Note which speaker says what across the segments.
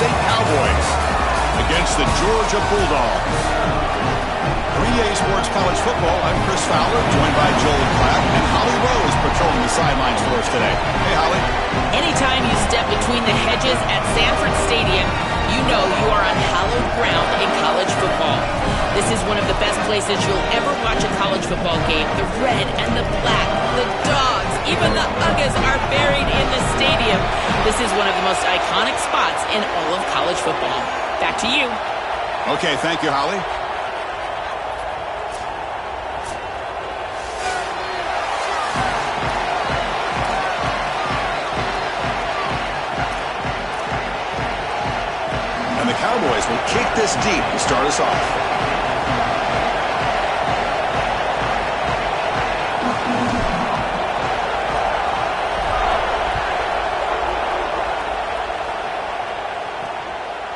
Speaker 1: State Cowboys against the Georgia Bulldogs. 3A Sports College Football, I'm Chris Fowler, joined by Joel Klatt, and Holly Rose patrolling the sidelines for us today. Hey, Holly.
Speaker 2: Anytime you step between the hedges at Sanford Stadium, you know you are on hallowed ground in college football. This is one of the best places you'll ever watch a college football game. The red and the black, the dogs, even the Uggas are buried in the stadium. This is one of the most iconic spots in all of college football. Back to you.
Speaker 1: Okay, thank you, Holly. And the Cowboys will kick this deep to start us off.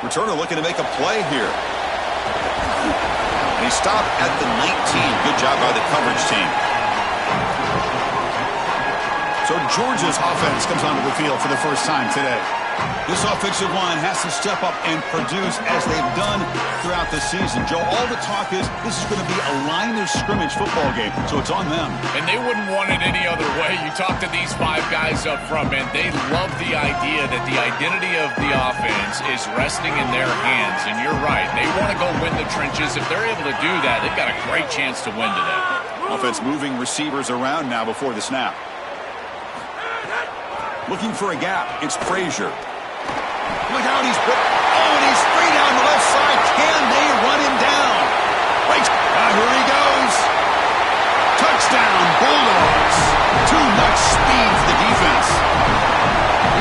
Speaker 1: Returner looking to make a play here. And he stopped at the 19. Good job by the coverage team. So Georgia's offense comes onto the field for the first time today. This offensive line has to step up and produce as they've done throughout the season. Joe, all the talk is this is going to be a line of scrimmage football game, so it's on them.
Speaker 3: And they wouldn't want it any other way. You talk to these five guys up front, man, they love the idea that the identity of the offense is resting in their hands. And you're right, they want to go win the trenches. If they're able to do that, they've got a great chance to win today.
Speaker 1: Offense moving receivers around now before the snap. Looking for a gap. It's Frazier. Look out, he's put. Oh, and he's free down the left side. Can they run him down? Wait. Here he goes. Touchdown, Bulldogs. Too much speed for the defense.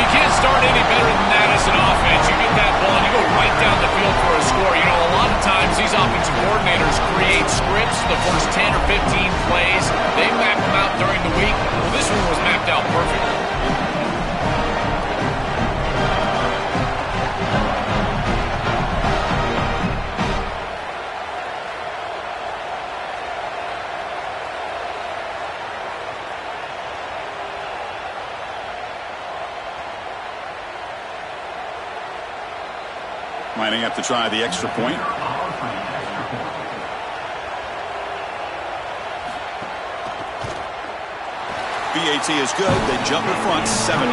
Speaker 3: You can't start any better than that as an offense. You get that ball and you go right down the field for a score. You know, a lot of times these offensive coordinators create scripts the first 10 or 15 plays. They map them out during the week. Well, this one was mapped out perfectly.
Speaker 1: Lining up to try the extra point. BAT is good. They jump in front 7-0.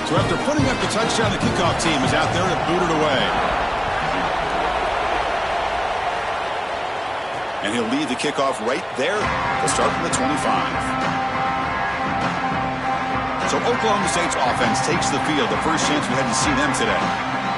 Speaker 1: So after putting up the touchdown, the kickoff team is out there to boot it away. And he'll lead the kickoff right there to start from the 25. So Oklahoma State's offense takes the field. The first chance we had to see them today.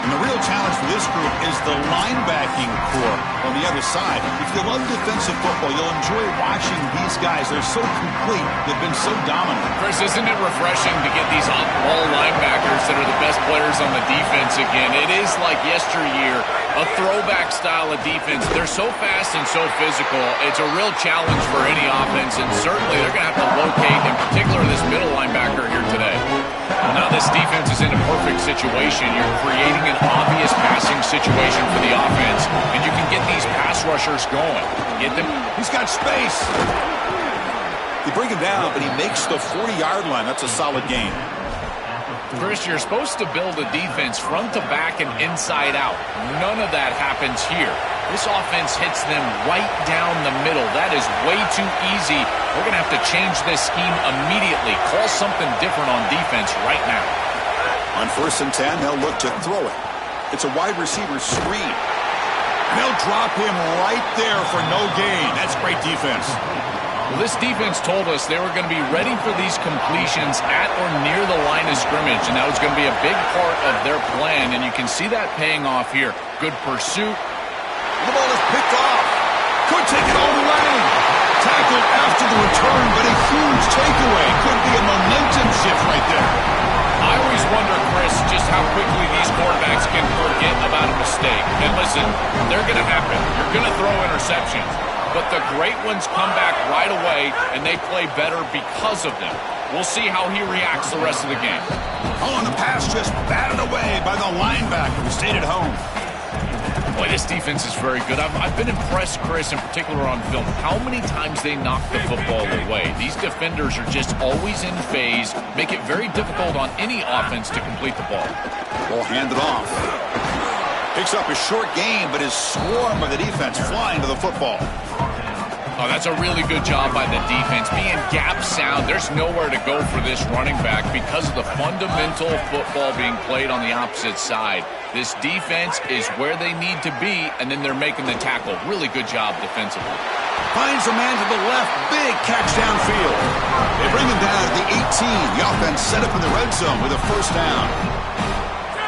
Speaker 1: And the real challenge for this group is the linebacking core on the other side. If you love defensive football, you'll enjoy watching these guys. They're so complete. They've been so dominant.
Speaker 3: Chris, isn't it refreshing to get these on-ball linebackers that are the best players on the defense again? It is like yesteryear, a throwback style of defense. They're so fast and so physical. It's a real challenge for any offense, and certainly they're going to have to locate, in particular, this middle linebacker here today. Now this defense is in a perfect situation. You're creating an obvious passing situation for the offense, and you can get these pass rushers going. Get them.
Speaker 1: He's got space. They bring him down, but he makes the 40-yard line. That's a solid gain.
Speaker 3: Chris, you're supposed to build a defense front to back and inside out. None of that happens here. This offense hits them right down the middle. That is way too easy. We're going to have to change this scheme immediately. Call something different on defense right now.
Speaker 1: On 1st and 10, they'll look to throw it. It's a wide receiver screen. And they'll drop him right there for no gain. That's great defense.
Speaker 3: Well, this defense told us they were going to be ready for these completions at or near the line of scrimmage, and that was going to be a big part of their plan, and you can see that paying off here. Good pursuit.
Speaker 1: The ball is picked off. Could take it all the way. Tackled after the return, but a huge takeaway. Could be a momentum shift right there.
Speaker 3: I always wonder, Chris, just how quickly these quarterbacks can forget about a mistake. And listen, they're going to happen. You're going to throw interceptions. But the great ones come back right away, and they play better because of them. We'll see how he reacts the rest of the game.
Speaker 1: Oh, and the pass just batted away by the linebacker who stayed at home.
Speaker 3: Boy, this defense is very good. I've been impressed, Chris, in particular on film, how many times they knock the football away. These defenders are just always in phase, make it very difficult on any offense to complete the ball.
Speaker 1: Ball handed off. Picks up a short gain, but his swarm of the defense flying to the football.
Speaker 3: Oh, that's a really good job by the defense. Being gap sound, there's nowhere to go for this running back because of the fundamental football being played on the opposite side. This defense is where they need to be, and then they're making the tackle. Really good job defensively.
Speaker 1: Finds a man to the left. Big catch downfield. They bring him down at the 18. The offense set up in the red zone with a first down.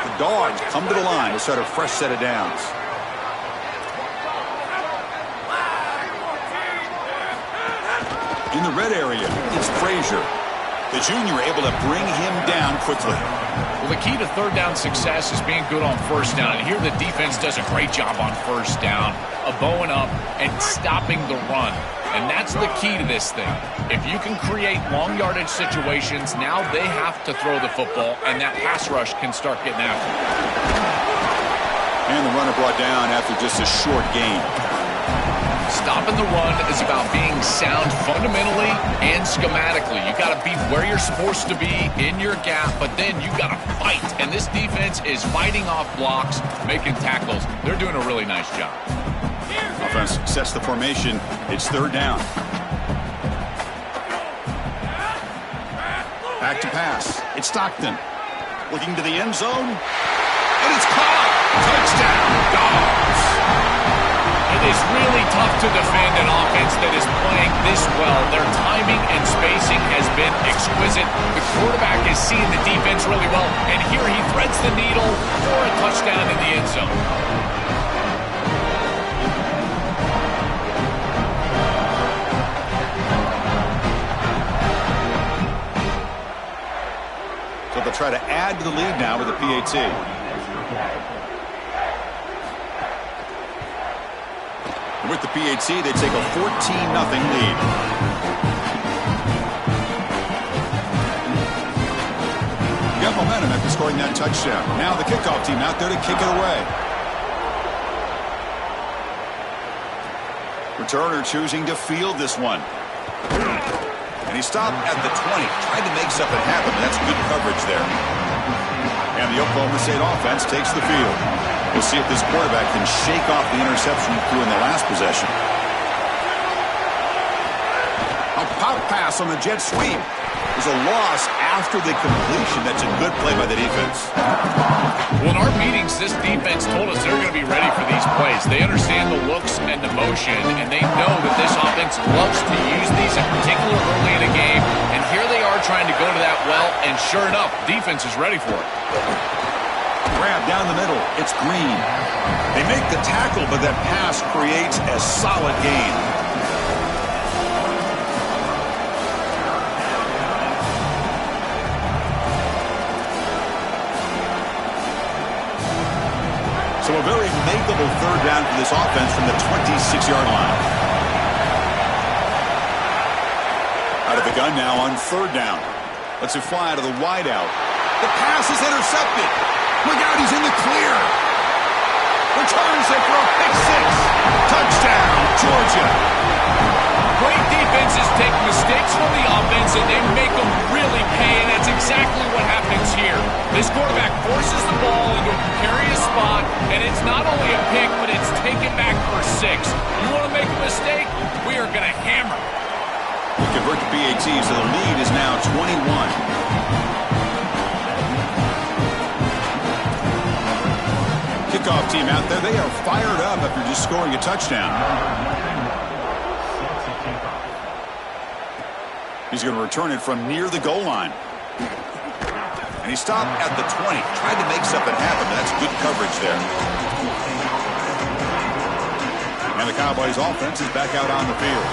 Speaker 1: The Dogs come to the line to start a fresh set of downs. In the red area, it's Frazier. The junior able to bring him down quickly.
Speaker 3: Well, the key to third down success is being good on first down. And here the defense does a great job on first down of bowing up and stopping the run. And that's the key to this thing. If you can create long yardage situations, now they have to throw the football, and that pass rush can start getting after it.
Speaker 1: And the runner brought down after just a short gain.
Speaker 3: Stopping the run is about being sound fundamentally and schematically. You got to be where you're supposed to be in your gap, but then you got to fight. And this defense is fighting off blocks, making tackles. They're doing a really nice job.
Speaker 1: Offense sets the formation. It's third down. Back to pass. It's Stockton. Looking to the end zone. And it's caught. Touchdown, Dogs.
Speaker 3: It is really tough to defend an offense that is playing this well. Their timing and spacing has been exquisite. The quarterback is seeing the defense really well, and here he threads the needle for a touchdown in the end zone.
Speaker 1: So they'll try to add to the lead now with a PAT. With the PAT, they take a 14-0 lead. Got momentum after scoring that touchdown. Now the kickoff team out there to kick it away. Returner choosing to field this one. And he stopped at the 20. Tried to make something happen, but that's good coverage there. And the Oklahoma State offense takes the field. We'll see if this quarterback can shake off the interception he threw in the last possession. A pop pass on the jet sweep. There's a loss after the completion. That's a good play by the defense.
Speaker 3: Well, in our meetings, this defense told us they're going to be ready for these plays. They understand the looks and the motion, and they know that this offense loves to use these, in particular early in a game. And here they are trying to go to that well, and sure enough, defense is ready for it.
Speaker 1: Grab down the middle. It's Green. They make the tackle, but that pass creates a solid gain. So a very makeable third down for this offense from the 26-yard line. Out of the gun now on third down. Let's it fly out of the wideout. The pass is intercepted. Look out, he's in the clear. Returns it for a pick six. Touchdown, Georgia.
Speaker 3: Great defenses take mistakes from the offense, and they make them really pay, and that's exactly what happens here. This quarterback forces the ball into a precarious spot, and it's not only a pick, but it's taken back for six. You want to make a mistake? We are going to hammer.
Speaker 1: We convert to PAT, so the lead is now 21. Kickoff team out there, they are fired up after just scoring a touchdown. He's going to return it from near the goal line. And he stopped at the 20. Tried to make something happen, but that's good coverage there. And the Cowboys offense is back out on the field.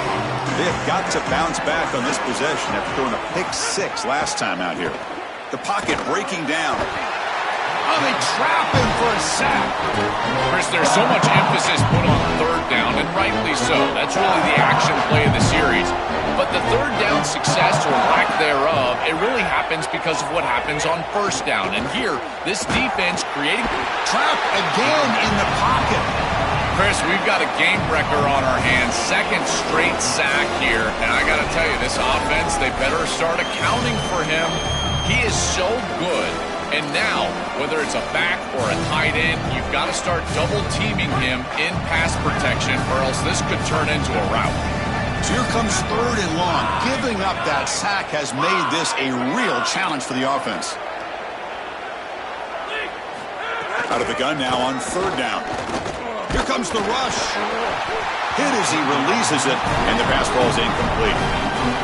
Speaker 1: They have got to bounce back on this possession after throwing a pick six last time out here. The pocket breaking down. Oh, they trap him for a sack.
Speaker 3: Chris, there's so much emphasis put on third down, and rightly so. That's really the action play of the series. But the third down success or lack thereof, it really happens because of what happens on first down. And here, this defense creating...
Speaker 1: Trapped again in the pocket.
Speaker 3: Chris, we've got a game wrecker on our hands. Second straight sack here. And I got to tell you, this offense, they better start accounting for him. He is so good. And now, whether it's a back or a tight end, you've got to start double-teaming him in pass protection, or else this could turn into a rout.
Speaker 1: So here comes 3rd and long. Giving up that sack has made this a real challenge for the offense. Out of the gun now on 3rd down. Here comes the rush. Hit as he releases it, and the pass ball is incomplete.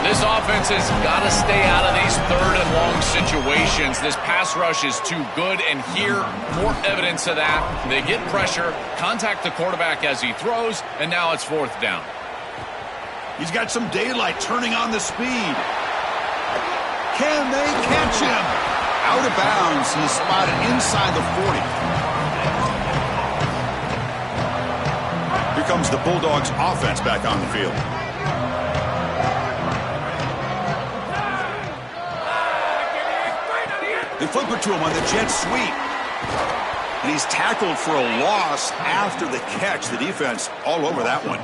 Speaker 3: This offense has got to stay out of these 3rd and long situations. This pass rush is too good, and here, more evidence of that. They get pressure, contact the quarterback as he throws, and now it's 4th down.
Speaker 1: He's got some daylight turning on the speed. Can they catch him? Out of bounds. He's spotted inside the 40. Here comes the Bulldogs offense back on the field. They flip it to him on the jet sweep. And he's tackled for a loss after the catch. The defense all over that one.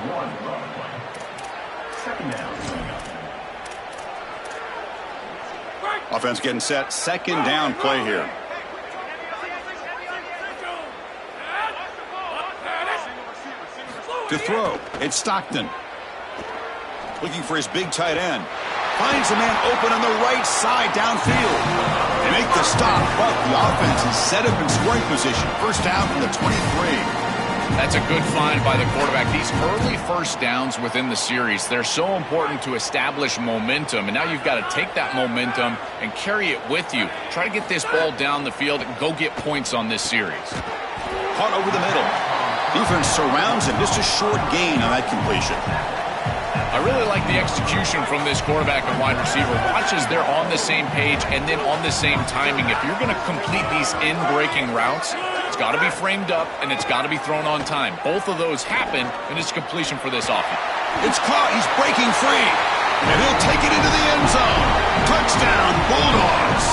Speaker 1: Offense getting set. 2nd down play here. To throw, it's Stockton. Looking for his big tight end. Finds a man open on the right side downfield. They make the stop, but the offense is set up in scoring position. 1st down from the 23.
Speaker 3: That's a good find by the quarterback. These early 1st downs within the series, they're so important to establish momentum. And now you've got to take that momentum and carry it with you. Try to get this ball down the field and go get points on this series.
Speaker 1: Caught over the middle. Defense surrounds him. Just a short gain on that completion.
Speaker 3: I really like the execution from this quarterback and wide receiver. Watch as they're on the same page and then on the same timing. If you're going to complete these in-breaking routes, it's got to be framed up and it's got to be thrown on time. Both of those happen, and it's completion for this offense.
Speaker 1: It's caught. He's breaking free. And he'll take it into the end zone. Touchdown, Bulldogs.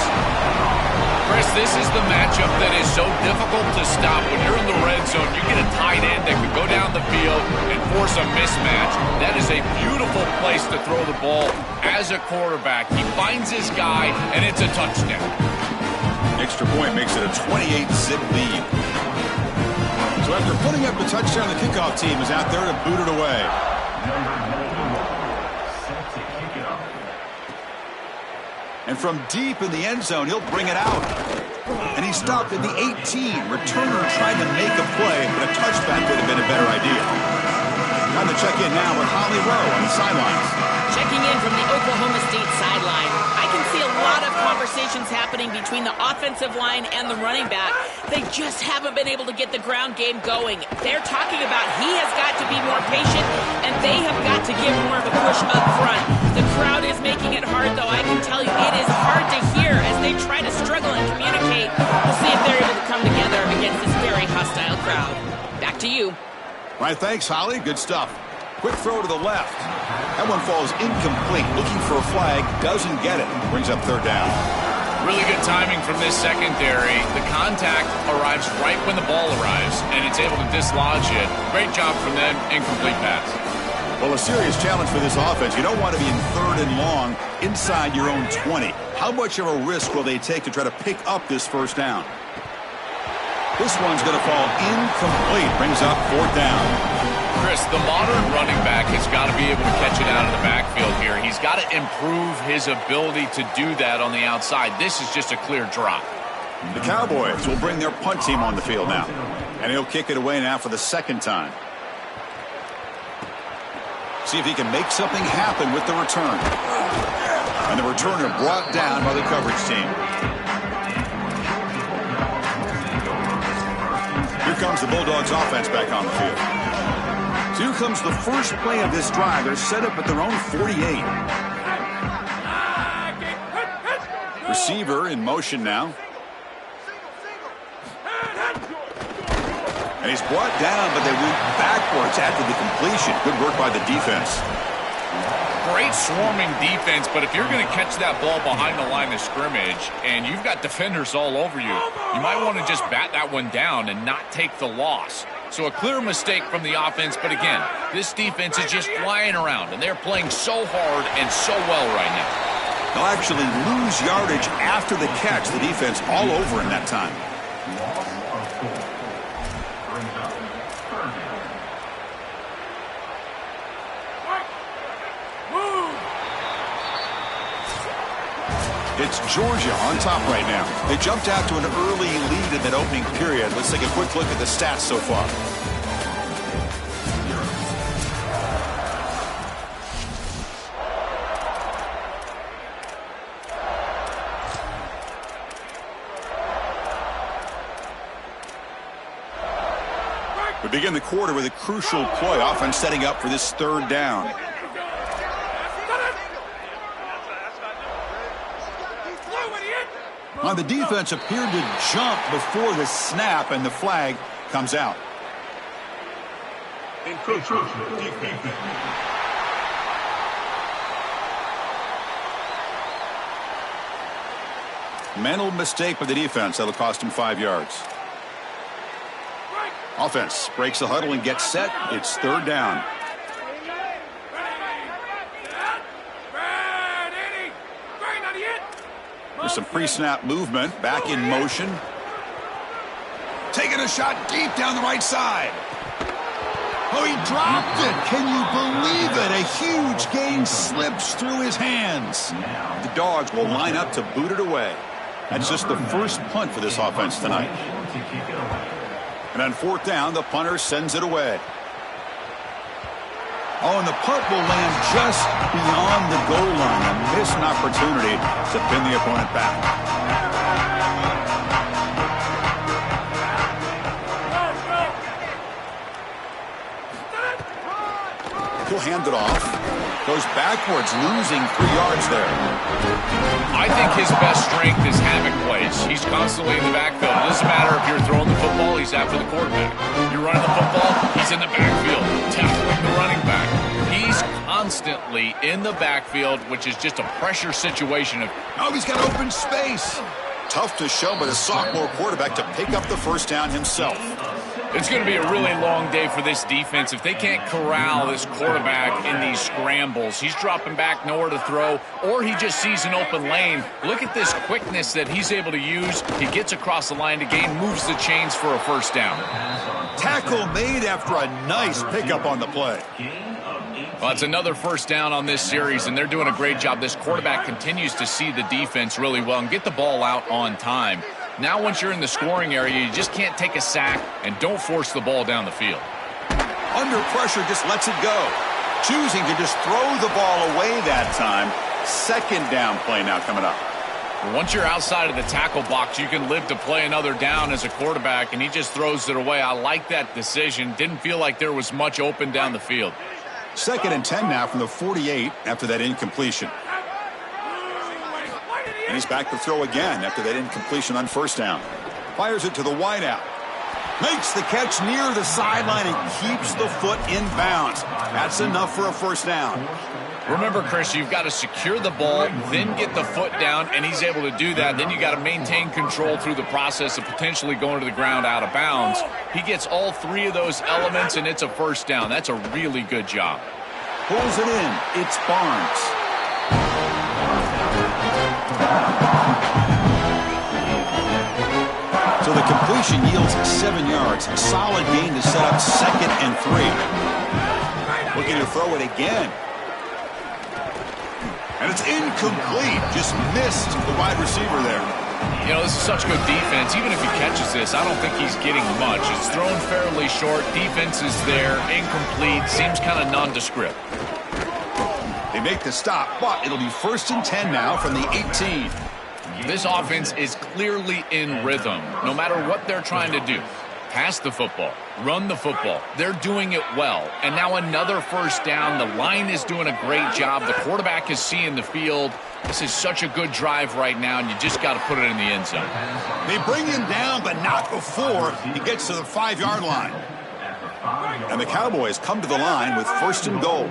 Speaker 3: Chris, this is the matchup that is so difficult to stop. When you're in the red zone, you get a tight end that could go down the field and force a mismatch. That is a beautiful place to throw the ball as a quarterback. He finds his guy, and it's a touchdown.
Speaker 1: Extra point makes it a 28-zip lead. So after putting up the touchdown, the kickoff team is out there to boot it away. And from deep in the end zone, he'll bring it out. And he stopped at the 18. Returner trying to make a play, but a touchback would have been a better idea. Time to check in now with Holly Rowe on the sidelines.
Speaker 2: Checking in from the Oklahoma State sideline. I can see a lot of conversations happening between the offensive line and the running back. They just haven't been able to get the ground game going. They're talking about he has got to be more patient, and they have got to give more of a push up front. The crowd is making it hard, though. I can tell you it is hard to hear as they try to struggle and communicate. We'll see if they're able to come together against this very hostile crowd. Back to you.
Speaker 1: All right, thanks, Holly. Good stuff. Quick throw to the left. That one falls incomplete. Looking for a flag. Doesn't get it. Brings up 3rd down.
Speaker 3: Really good timing from this secondary. The contact arrives right when the ball arrives, and it's able to dislodge it. Great job from them. Incomplete pass.
Speaker 1: Well, a serious challenge for this offense. You don't want to be in 3rd and long inside your own 20. How much of a risk will they take to try to pick up this 1st down? This one's going to fall incomplete. Brings up 4th down.
Speaker 3: Chris, the modern running back has got to be able to catch it out of the backfield here. He's got to improve his ability to do that on the outside. This is just a clear drop.
Speaker 1: The Cowboys will bring their punt team on the field now. And he'll kick it away now for the 2nd time. See if he can make something happen with the return. And the returner brought down by the coverage team. Here comes the Bulldogs offense back on the field. So here comes the first play of this drive. They're set up at their own 48. Receiver in motion now. And he's brought down, but they went backwards after the completion. Good work by the defense.
Speaker 3: great swarming defense, but if you're going to catch that ball behind the line of scrimmage and you've got defenders all over you, you might want to just bat that one down and not take the loss. So a clear mistake from the offense, but again, this defense is just flying around, and they're playing so hard and so well right now.
Speaker 1: They'll actually lose yardage after the catch. The defense all over in that time. It's Georgia on top right now. They jumped out to an early lead in that opening period. Let's take a quick look at the stats so far. We begin the quarter with a crucial play, offense setting up for this third down. The defense appeared to jump before the snap, and the flag comes out. Mental mistake by the defense. That'll cost him 5 yards. Offense breaks the huddle and gets set. It's third down. There's some pre-snap movement, back in motion. Taking a shot deep down the right side. Oh, he dropped it. Can you believe it? A huge gain slips through his hands. The Dogs will line up to boot it away. That's just the first punt for this offense tonight. And on fourth down, the punter sends it away. Oh, and the punt will land just beyond the goal line. A missed opportunity to pin the opponent back. He'll hand it off. Goes backwards, losing 3 yards there.
Speaker 3: I think his best strength is havoc plays. He's constantly in the backfield. It doesn't matter if you're throwing the football, he's after the quarterback. You're running the football, he's in the backfield, tackling the running back. He's constantly in the backfield, which is just a pressure situation.
Speaker 1: Oh, he's got open space. Tough to show by the sophomore quarterback to pick up the first down himself.
Speaker 3: It's going to be a really long day for this defense if they can't corral this quarterback in these scrambles. He's dropping back, nowhere to throw, or he just sees an open lane. Look at this quickness that he's able to use. He gets across the line to gain, moves the chains for a first down.
Speaker 1: Tackle made after a nice pickup on the play.
Speaker 3: Well, it's another first down on this series, and they're doing a great job. This quarterback continues to see the defense really well and get the ball out on time. Now once you're in the scoring area, you just can't take a sack and don't force the ball down the field.
Speaker 1: Under pressure, just lets it go. Choosing to just throw the ball away that time. Second down play now coming up.
Speaker 3: Once you're outside of the tackle box, you can live to play another down as a quarterback, and he just throws it away. I like that decision. Didn't feel like there was much open down the field.
Speaker 1: 2nd and 10 now from the 48 after that incompletion. And he's back to throw again after that incompletion on first down. Fires it to the wideout. Makes the catch near the sideline and keeps the foot in bounds. That's enough for a first down.
Speaker 3: Remember, Chris, you've got to secure the ball, then get the foot down, and he's able to do that. Then you got to maintain control through the process of potentially going to the ground out of bounds. He gets all three of those elements, and it's a first down. That's a really good job.
Speaker 1: Pulls it in. It's Barnes. So the completion yields 7 yards. Solid gain to set up 2nd and 3. Looking to throw it again. And it's incomplete. Just missed the wide receiver there.
Speaker 3: You know, this is such good defense. Even if he catches this, I don't think he's getting much. It's thrown fairly short. Defense is there. Incomplete. Seems kind of nondescript.
Speaker 1: They make the stop, but it'll be 1st and 10 now from the 18.
Speaker 3: This offense is clearly in rhythm, no matter what they're trying to do. Pass the football, run the football. They're doing it well. And now another first down. The line is doing a great job. The quarterback is seeing the field. This is such a good drive right now, and you just got to put it in the end zone.
Speaker 1: They bring him down, but not before he gets to the 5-yard line. And the Cowboys come to the line with 1st and goal.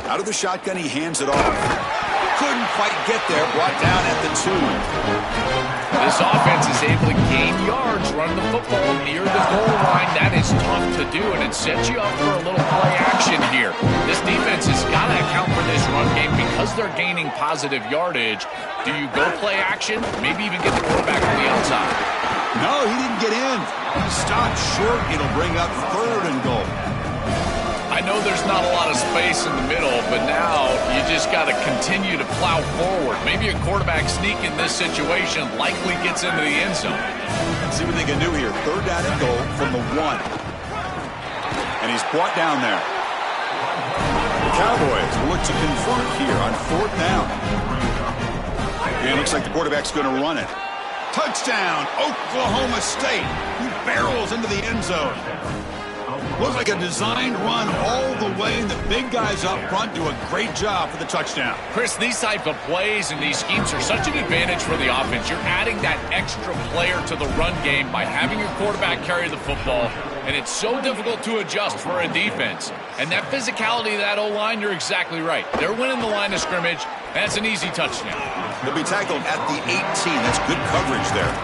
Speaker 1: Out of the shotgun, he hands it off. Couldn't quite get there, brought down at the 2.
Speaker 3: This offense is able to gain yards running the football near the goal line. That is tough to do, and it sets you up for a little play action here. This defense has got to account for this run game because they're gaining positive yardage. Do you go play action? Maybe even get the quarterback on the outside.
Speaker 1: No, he didn't get in. He stopped short. It'll bring up 3rd and goal.
Speaker 3: I know there's not a lot of space in the middle, but now you just got to continue to plow forward. Maybe a quarterback sneak in this situation likely gets into the end zone.
Speaker 1: Let's see what they can do here. 3rd down and goal from the 1. And he's brought down there. The Cowboys will look to convert here on 4th down. And it looks like the quarterback's going to run it. Touchdown, Oklahoma State. He barrels into the end zone. Looks like a designed run all the way, and the big guys up front do a great job for the touchdown.
Speaker 3: Chris, these type of plays and these schemes are such an advantage for the offense. You're adding that extra player to the run game by having your quarterback carry the football, and it's so difficult to adjust for a defense. And that physicality of that O-line, you're exactly right. They're winning the line of scrimmage. That's an easy touchdown.
Speaker 1: He'll be tackled at the 18. That's good coverage there.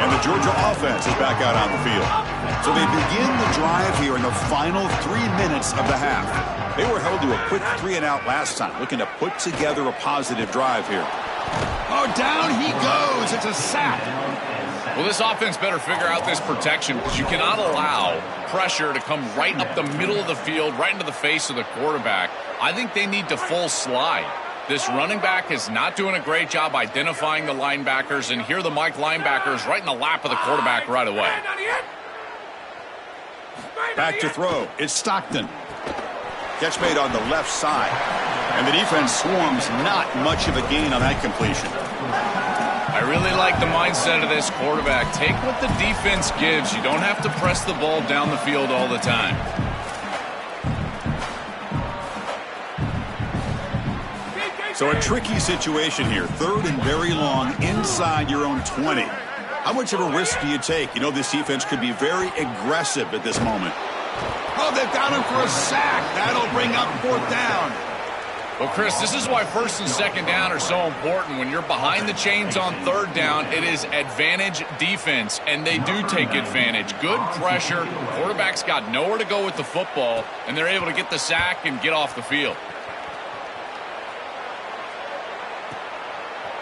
Speaker 1: And the Georgia offense is back out on the field. So they begin the drive here in the final 3 minutes of the half. They were held to a quick 3-and-out last time, looking to put together a positive drive here. Oh, down he goes. It's a sack.
Speaker 3: Well, this offense better figure out this protection because you cannot allow pressure to come right up the middle of the field, right into the face of the quarterback. I think they need to full slide. This running back is not doing a great job identifying the linebackers, and here the Mike linebackers right in the lap of the quarterback right away.
Speaker 1: Back to throw. It's Stockton. Catch made on the left side. And the defense swarms, not much of a gain on that completion.
Speaker 3: I really like the mindset of this quarterback. Take what the defense gives. You don't have to press the ball down the field all the time.
Speaker 1: So a tricky situation here. 3rd and very long inside your own 20. How much of a risk do you take? You know, this defense could be very aggressive at this moment. Oh, they've got him for a sack. That'll bring up 4th down.
Speaker 3: Well, Chris, this is why 1st and 2nd down are so important. When you're behind the chains on 3rd down, it is advantage defense, and they do take advantage. Good pressure. Quarterback's got nowhere to go with the football, and they're able to get the sack and get off the field.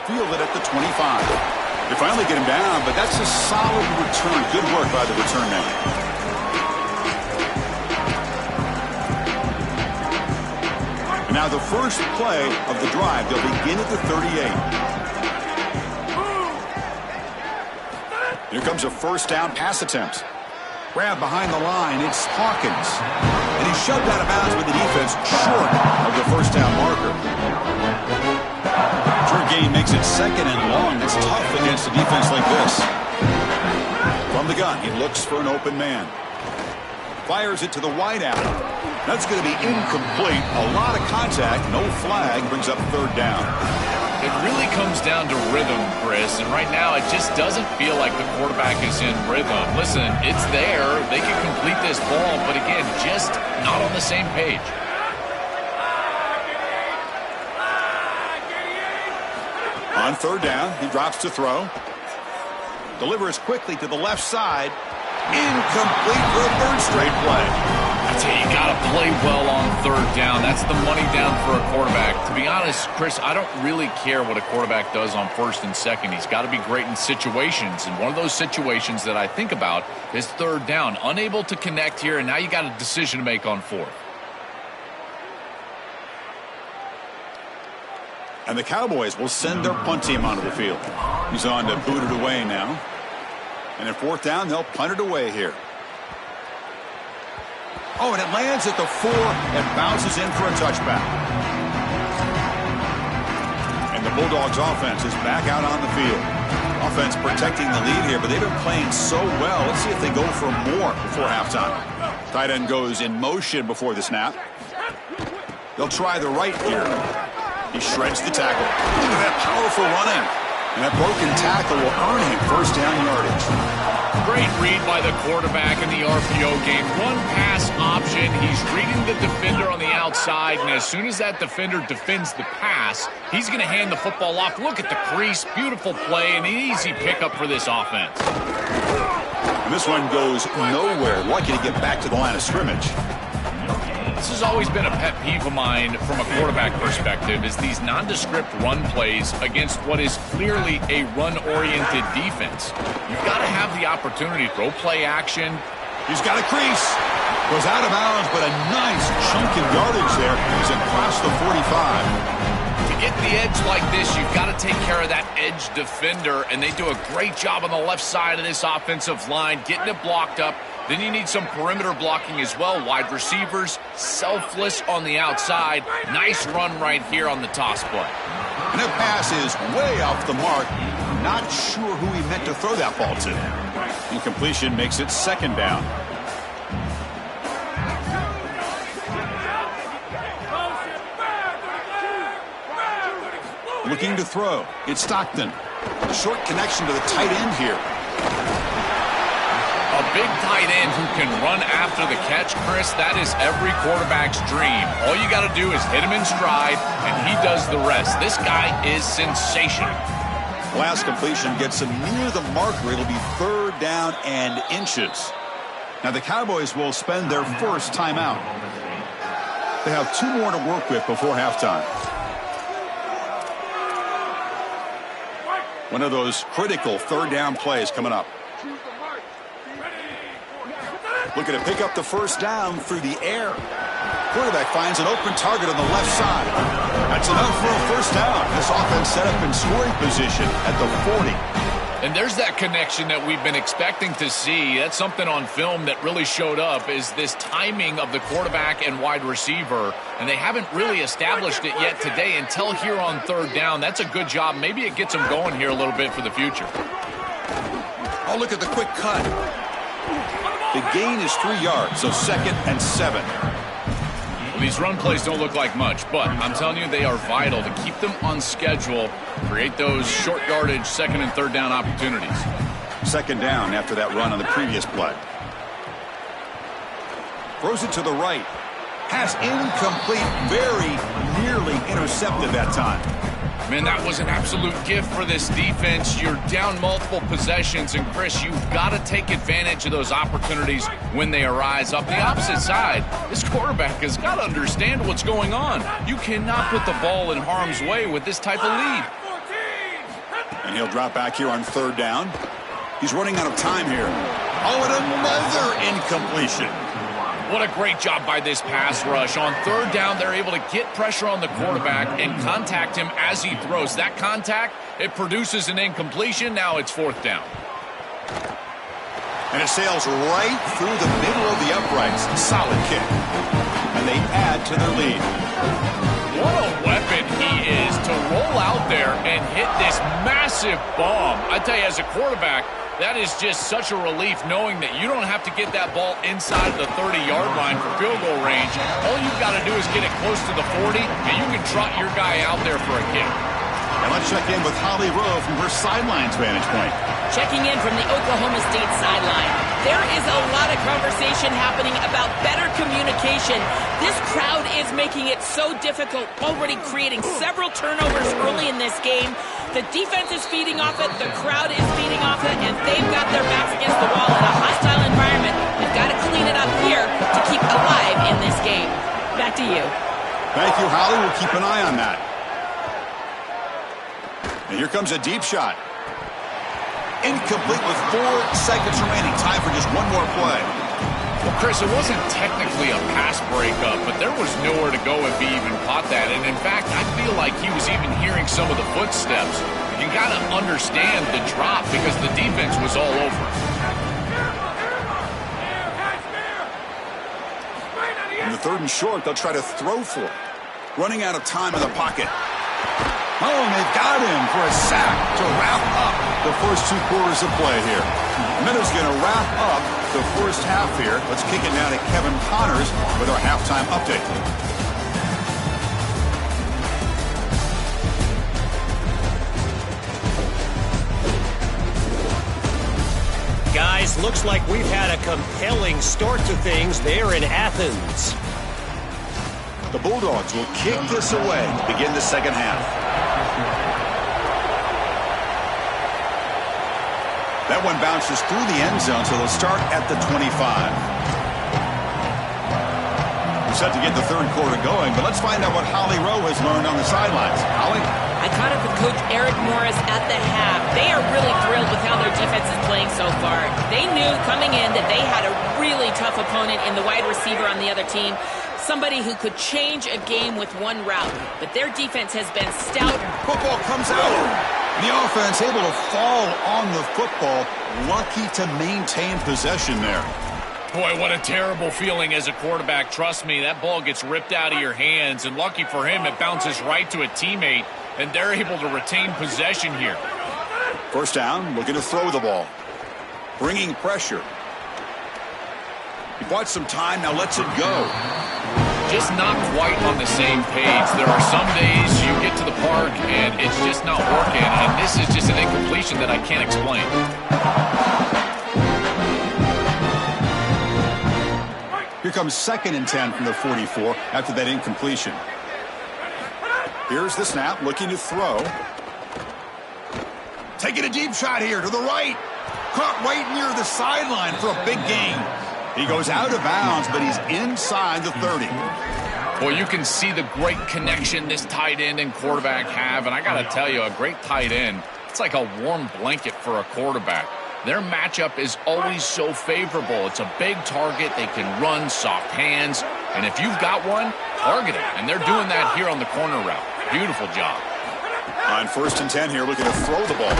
Speaker 1: Fielded at the 25. They finally get him down, but that's a solid return. Good work by the return man. And now the first play of the drive. They'll begin at the 38. Here comes a 1st down pass attempt. Grab behind the line. It's Hawkins. And he's shoved out of bounds with the defense short of the 1st down marker. Short gain makes it 2nd and long. It's tough against a defense like this. From the gun, he looks for an open man. Fires it to the wideout. That's going to be incomplete. A lot of contact. No flag. Brings up 3rd down.
Speaker 3: It really comes down to rhythm, Chris, and right now it just doesn't feel like the quarterback is in rhythm. Listen, it's there. They can complete this ball, but again, just not on the same page.
Speaker 1: On 3rd down, he drops to throw. Delivers quickly to the left side. Incomplete for a 3rd straight play.
Speaker 3: I tell you, you got to play well on 3rd down. That's the money down for a quarterback. To be honest, Chris, I don't really care what a quarterback does on 1st and 2nd. He's got to be great in situations, and one of those situations that I think about is 3rd down. Unable to connect here, and now you got a decision to make on 4th.
Speaker 1: And the Cowboys will send their punt team onto the field. He's on to boot it away now. And at 4th down, they'll punt it away here. Oh, and it lands at the 4 and bounces in for a touchback. And the Bulldogs offense is back out on the field. Offense protecting the lead here, but they've been playing so well. Let's see if they go for more before halftime. Tight end goes in motion before the snap. They'll try the right here. He shreds the tackle. Look at that powerful running. And that broken tackle will earn him 1st down yardage.
Speaker 3: Great read by the quarterback in the RPO game. One pass option. He's reading the defender on the outside, and as soon as that defender defends the pass, he's going to hand the football off. Look at the crease. Beautiful play and an easy pickup for this offense.
Speaker 1: And this one goes nowhere. Lucky to get back to the line of scrimmage.
Speaker 3: This has always been a pet peeve of mine from a quarterback perspective, is these nondescript run plays against what is clearly a run-oriented defense. You've got to have the opportunity to throw play action.
Speaker 1: He's got a crease. Goes out of bounds, but a nice chunk of yardage there. He's across the 45.
Speaker 3: To get the edge like this, you've got to take care of that edge defender, and they do a great job on the left side of this offensive line, getting it blocked up. Then you need some perimeter blocking as well. Wide receivers, selfless on the outside. Nice run right here on the toss play.
Speaker 1: And that pass is way off the mark. Not sure who he meant to throw that ball to. Incompletion makes it second down. Looking to throw. It's Stockton. A short connection to the tight end here.
Speaker 3: A big tight end who can run after the catch, Chris, that is every quarterback's dream. All you got to do is hit him in stride, and he does the rest. This guy is sensational.
Speaker 1: Last completion gets him near the marker. It'll be third down and inches. Now the Cowboys will spend their first timeout. They have 2 more to work with before halftime. One of those critical third down plays coming up. Looking to pick up the first down through the air. Quarterback finds an open target on the left side. That's enough for a first down. This offense set up in scoring position at the 40.
Speaker 3: And there's that connection that we've been expecting to see. That's something on film that really showed up, is this timing of the quarterback and wide receiver. And they haven't really established it yet today until here on third down. That's a good job. Maybe it gets them going here a little bit for the future.
Speaker 1: Oh, look at the quick cut. The gain is 3 yards, so 2nd and 7.
Speaker 3: Well, these run plays don't look like much, but I'm telling you, they are vital to keep them on schedule, create those short yardage second and third down opportunities.
Speaker 1: Second down after that run on the previous play. Throws it to the right. Pass incomplete, very nearly intercepted that time.
Speaker 3: Man, that was an absolute gift for this defense. You're down multiple possessions, and Chris, you've got to take advantage of those opportunities when they arise. Up the opposite side, this quarterback has got to understand what's going on. You cannot put the ball in harm's way with this type of lead.
Speaker 1: And he'll drop back here on third down. He's running out of time here. Oh, and another incompletion.
Speaker 3: What a great job by this pass rush. On third down, they're able to get pressure on the quarterback and contact him as he throws. That contact, it produces an incompletion. Now it's fourth down.
Speaker 1: And it sails right through the middle of the uprights. Solid kick. And they add to their lead.
Speaker 3: What a weapon he is to roll out there and hit this massive bomb. I tell you, as a quarterback, that is just such a relief knowing that you don't have to get that ball inside the 30-yard line for field goal range. All you've got to do is get it close to the 40, and you can trot your guy out there for a kick.
Speaker 1: And let's check in with Holly Rowe from her sidelines vantage point.
Speaker 2: Checking in from the Oklahoma State sideline. There is a lot of conversation happening about better communication. This crowd is making it so difficult, already creating several turnovers early in this game. The defense is feeding off it, the crowd is feeding off it, and they've got their backs against the wall in a hostile environment. They've got to clean it up here to keep alive in this game. Back to you.
Speaker 1: Thank you, Holly. We'll keep an eye on that. And here comes a deep shot. Incomplete with 4 seconds remaining. Time for just one more play.
Speaker 3: Well, Chris, it wasn't technically a pass breakup, but there was nowhere to go if he even caught that. And in fact, I feel like he was even hearing some of the footsteps. You got to understand the drop because the defense was all over it.
Speaker 1: In the third and short, they'll try to throw for it. Running out of time in the pocket. Oh, and they've got him for a sack to wrap up the first 2 quarters of play here. Minutes going to wrap up the first half here. Let's kick it now to Kevin Connors with our halftime update.
Speaker 4: Guys, looks like we've had a compelling start to things there in Athens.
Speaker 1: The Bulldogs will kick this away to begin the second half. That one bounces through the end zone, so they'll start at the 25. We're set to get the third quarter going, but let's find out what Holly Rowe has learned on the sidelines. Holly?
Speaker 2: I caught up with Coach Eric Morris at the half. They are really thrilled with how their defense is playing so far. They knew coming in that they had a really tough opponent in the wide receiver on the other team, somebody who could change a game with one route. But their defense has been stout.
Speaker 1: Football comes out. The offense able to fall on the football. Lucky to maintain possession there.
Speaker 3: Boy, what a terrible feeling as a quarterback. Trust me, that ball gets ripped out of your hands, and lucky for him, it bounces right to a teammate, and they're able to retain possession here.
Speaker 1: First down, looking to throw the ball. Bringing pressure. He bought some time, now lets it go.
Speaker 3: Just not quite on the same page. There are some days you get to the park and it's just not working, and this is just an incompletion that I can't explain.
Speaker 1: Here comes 2nd and 10 from the 44 after that incompletion. Here's the snap, looking to throw. Taking a deep shot here to the right. Caught right near the sideline for a big gain. He goes out of bounds, but he's inside the 30.
Speaker 3: Well, you can see the great connection this tight end and quarterback have, and I got to tell you, a great tight end, it's like a warm blanket for a quarterback. Their matchup is always so favorable. It's a big target. They can run, soft hands, and if you've got one, target it. And they're doing that here on the corner route. Beautiful job.
Speaker 1: On 1st and 10 here, looking to throw the ball.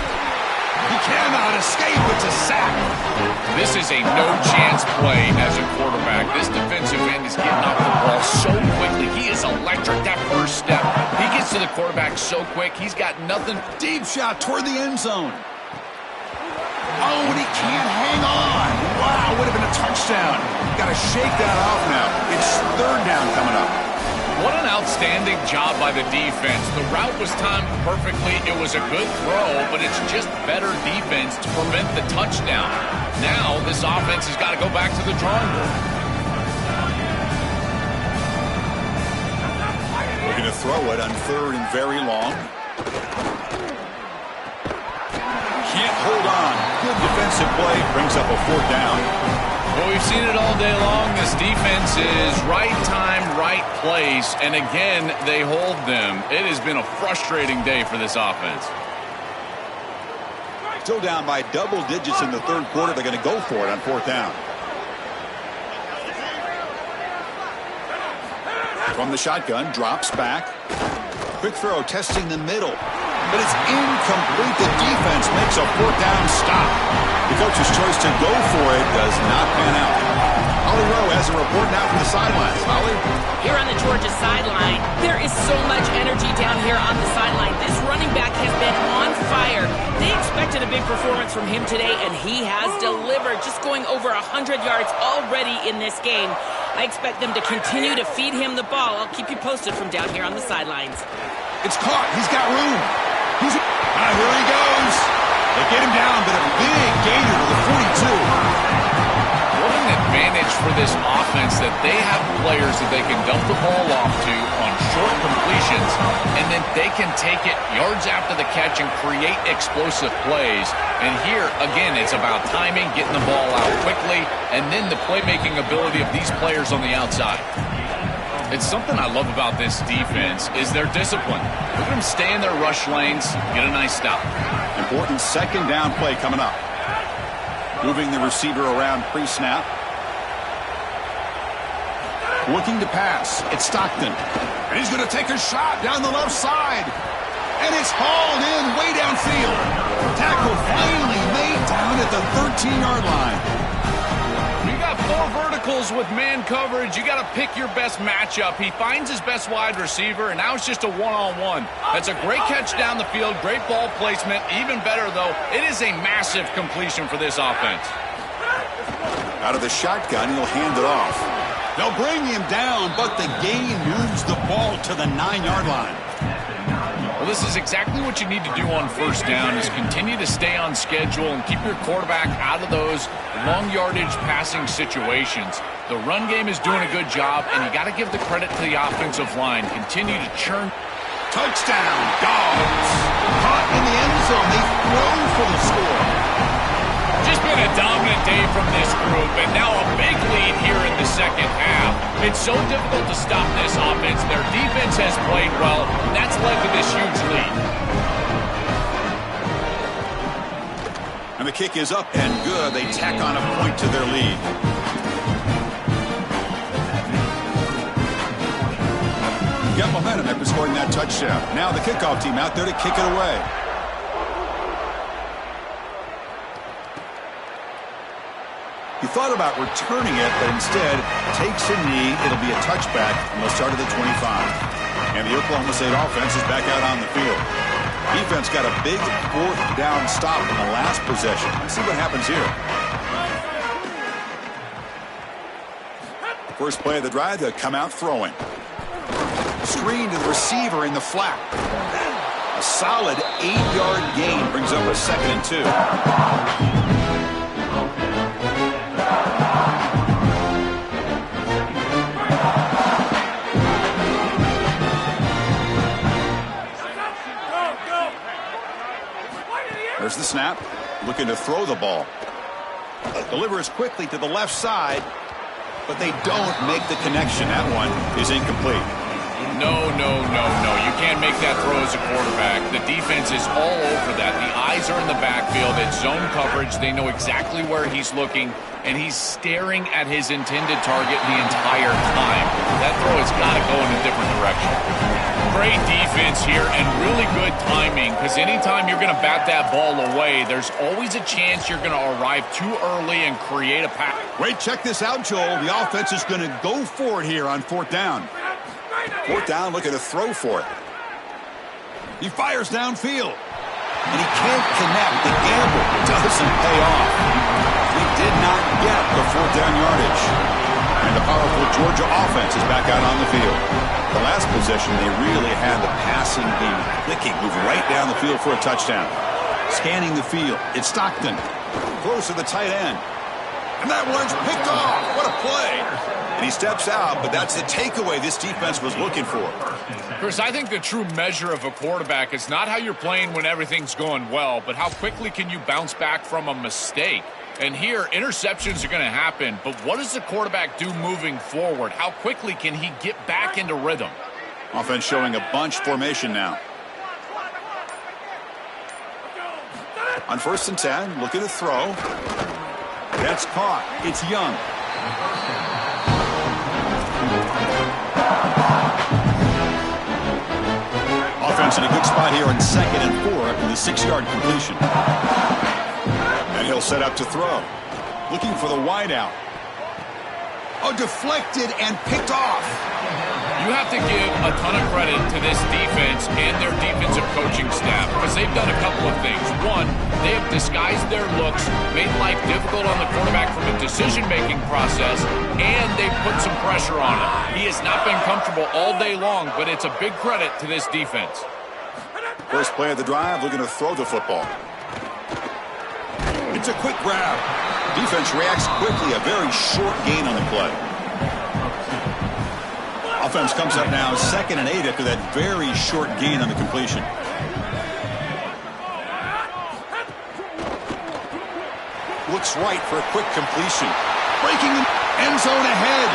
Speaker 1: He cannot escape. It's a sack.
Speaker 3: This is a no-chance play as a quarterback. This defensive end is getting off the ball so quickly. He is electric, that first step. He gets to the quarterback so quick, he's got nothing.
Speaker 1: Deep shot toward the end zone. Oh, and he can't hang on. Wow, would have been a touchdown. Got to shake that off now. It's 3rd down coming up.
Speaker 3: What an outstanding job by the defense. The route was timed perfectly. It was a good throw, but it's just better defense to prevent the touchdown. Now, this offense has got to go back to the drawing board.
Speaker 1: Looking to throw it on 3rd and very long. Can't hold on. Good defensive play. Brings up a 4th down.
Speaker 3: Well, we've seen it all day long. This defense is right time, right place, and again, they hold them. It has been a frustrating day for this offense.
Speaker 1: Still down by double digits in the 3rd quarter. They're going to go for it on 4th down. From the shotgun, drops back. Quick throw, testing the middle. But it's incomplete. The defense makes a 4th down stop. The coach's choice to go for it does not pan out. Holly Rowe has a report now from the sidelines. Holly?
Speaker 2: Here on the Georgia sideline, there is so much energy down here on the sideline. This running back has been on fire. They expected a big performance from him today, and he has delivered, just going over 100 yards already in this game. I expect them to continue to feed him the ball. I'll keep you posted from down here on the sidelines.
Speaker 1: It's caught. He's got room. Here he goes. They get him down, but a big gainer to the 42.
Speaker 3: What an advantage for this offense that they have players that they can dump the ball off to on short completions, and then they can take it yards after the catch and create explosive plays. And here, again, it's about timing, getting the ball out quickly, and then the playmaking ability of these players on the outside. It's something I love about this defense is their discipline. Look at them stay in their rush lanes, get a nice stop.
Speaker 1: Important 2nd down play coming up. Moving the receiver around pre-snap. Looking to pass. It's Stockton. And he's going to take a shot down the left side. And it's hauled in way downfield. Tackle finally made down at the 13-yard line.
Speaker 3: You got 4 verticals with man coverage. You got to pick your best matchup. He finds his best wide receiver, and now it's just a one-on-one. That's a great catch down the field, great ball placement. Even better, though, it is a massive completion for this offense.
Speaker 1: Out of the shotgun, he'll hand it off. They'll bring him down, but the gain moves the ball to the 9-yard line.
Speaker 3: Well, this is exactly what you need to do on first down is continue to stay on schedule and keep your quarterback out of those long yardage passing situations. The run game is doing a good job, and you got to give the credit to the offensive line. Continue to churn.
Speaker 1: Touchdown, Dogs. Caught in the end zone. They throw for the score.
Speaker 3: Just been a dominant day from this group, and now a big lead here in the second half. It's so difficult to stop this offense. Their defense has played well, and that's led to this huge lead.
Speaker 1: And the kick is up and good. They tack on a point to their lead. Got momentum after scoring that touchdown. Now the kickoff team out there to kick it away. He thought about returning it, but instead takes a knee. It'll be a touchback, and they'll start at the 25. And the Oklahoma State offense is back out on the field. Defense got a big fourth down stop in the last possession. Let's see what happens here. First play of the drive, they'll come out throwing. Screen to the receiver in the flat. A solid 8-yard gain brings up a 2nd and 2. There's the snap. Looking to throw the ball. Delivers quickly to the left side, but they don't make the connection. That one is incomplete.
Speaker 3: No. You can't make that throw as a quarterback. The defense is all over that. The eyes are in the backfield. It's zone coverage. They know exactly where he's looking, and he's staring at his intended target the entire time. That throw has got to go in a different direction. Great defense here and really good timing, because anytime you're going to bat that ball away, there's always a chance you're going to arrive too early and create a pass.
Speaker 1: Wait, check this out, Joel. The offense is going to go for it here on 4th down. 4th down, looking to throw for it. He fires downfield, and he can't connect. The gamble doesn't pay off. He did not get the 4th down yardage. And the powerful Georgia offense is back out on the field. The last possession, they really had the passing game clicking. Move right down the field for a touchdown. Scanning the field, it's Stockton. Throws to the tight end. And that one's picked off. What a play. And he steps out, but that's the takeaway this defense was looking for.
Speaker 3: Chris, I think the true measure of a quarterback is not how you're playing when everything's going well, but how quickly can you bounce back from a mistake. And here, interceptions are going to happen, but what does the quarterback do moving forward? How quickly can he get back into rhythm?
Speaker 1: Offense showing a bunch formation now. On 1st and 10, looking to throw. That's caught. It's Young. Offense in a good spot here on 2nd and 4 after the 6-yard completion. And he'll set up to throw. Looking for the wideout. Oh, deflected and picked off.
Speaker 3: You have to give a ton of credit to this defense and their defensive coaching staff because they've done a couple of things. One, they have disguised their looks, made life difficult on the quarterback from a decision-making process, and they've put some pressure on him. He has not been comfortable all day long, but it's a big credit to this defense.
Speaker 1: First play of the drive, looking to throw the football. It's a quick grab. Defense reacts quickly, a very short gain on the play. Offense comes up now 2nd and 8 after that very short gain on the completion. Looks right for a quick completion. Breaking the end zone ahead.